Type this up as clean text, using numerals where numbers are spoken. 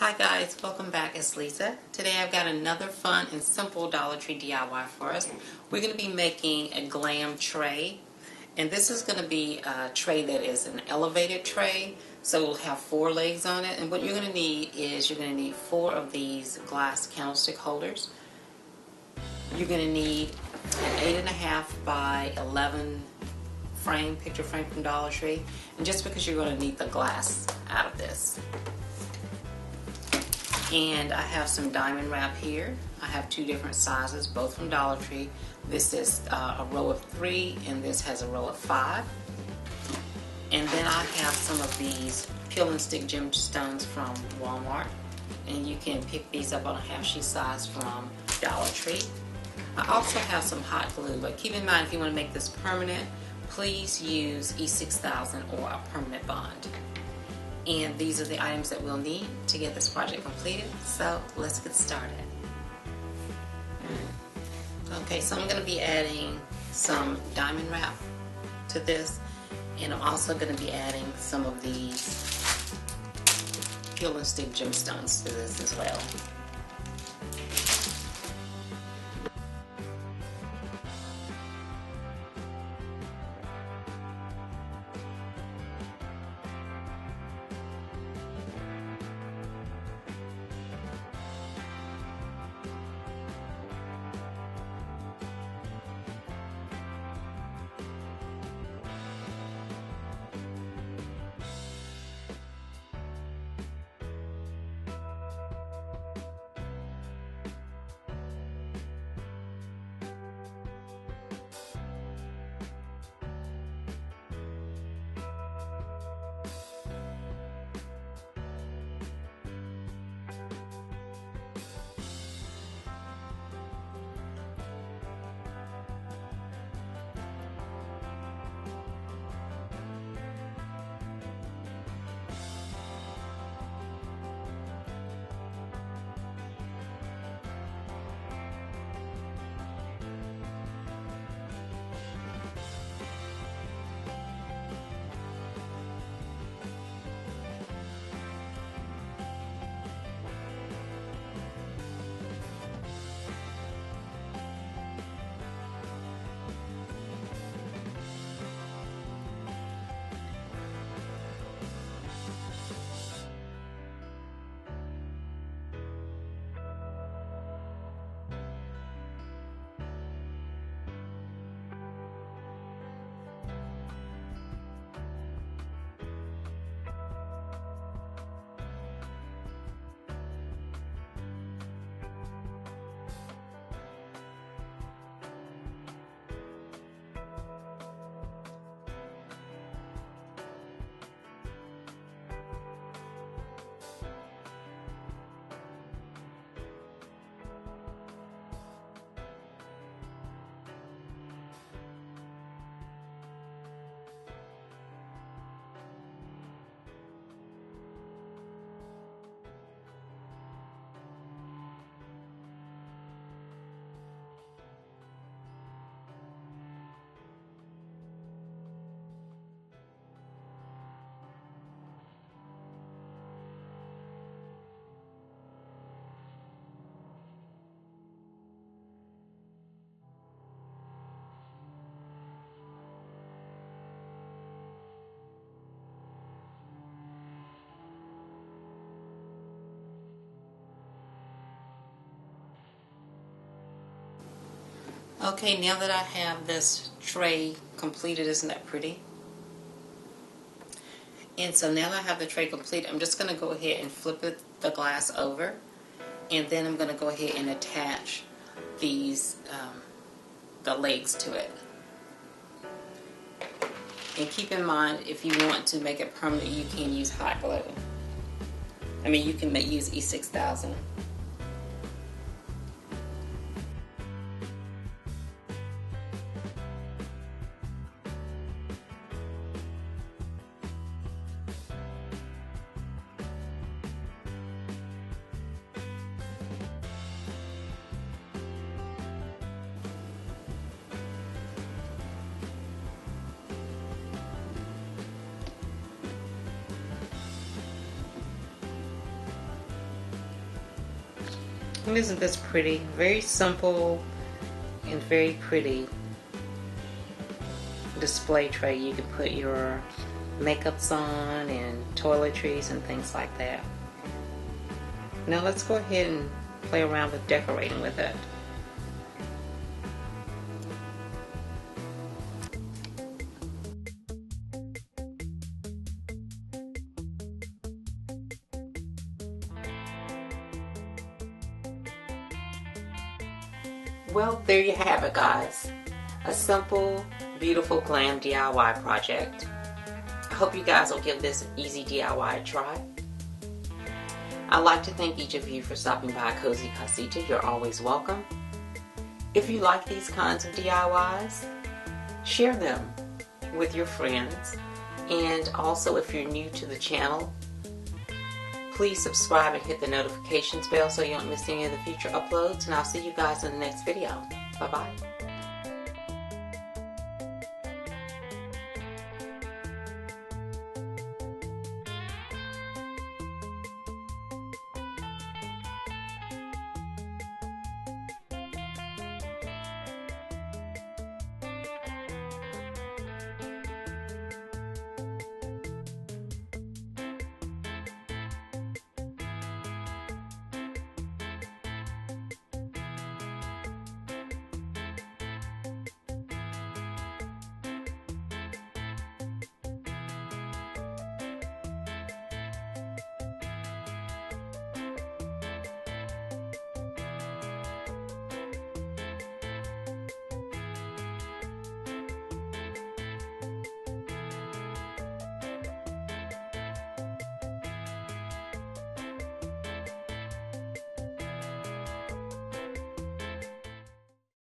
Hi guys, welcome back. It's Lisa. Today I've got another fun and simple Dollar Tree DIY for us. We're going to be making a glam tray, and this is going to be a tray that is an elevated tray, so it'll have 4 legs on it. And what you're going to need is you're going to need 4 of these glass candlestick holders. You're going to need an 8.5 by 11 picture frame from Dollar Tree, and just because you're going to need the glass out of this. And I have some diamond wrap here. I have 2 different sizes, both from Dollar Tree. This is a row of 3, and this has a row of 5. And then I have some of these peel and stick gemstones from Walmart, and you can pick these up on a half sheet size from Dollar Tree. I also have some hot glue, but keep in mind if you want to make this permanent, please use E6000 or a permanent bond. And these are the items that we'll need to get this project completed. So let's get started. Okay, so I'm going to be adding some diamond wrap to this, and I'm also going to be adding some of these peel and stick gemstones to this as well. Okay, now that I have this tray completed, isn't that pretty? And so now that I have the tray complete, I'm just going to go ahead and flip the glass over, and then I'm going to go ahead and attach these the legs to it. And keep in mind, if you want to make it permanent, you can use hot glue. I mean, you can use E6000. And isn't this pretty? Very simple and very pretty display tray. You can put your makeups on and toiletries and things like that. Now let's go ahead and play around with decorating with it. Well, there you have it, guys. A simple, beautiful glam DIY project. I hope you guys will give this easy DIY a try. I'd like to thank each of you for stopping by Cozy Casita. You're always welcome. If you like these kinds of DIYs, share them with your friends. And also, if you're new to the channel, please subscribe and hit the notifications bell so you don't miss any of the future uploads. And I'll see you guys in the next video. Bye-bye.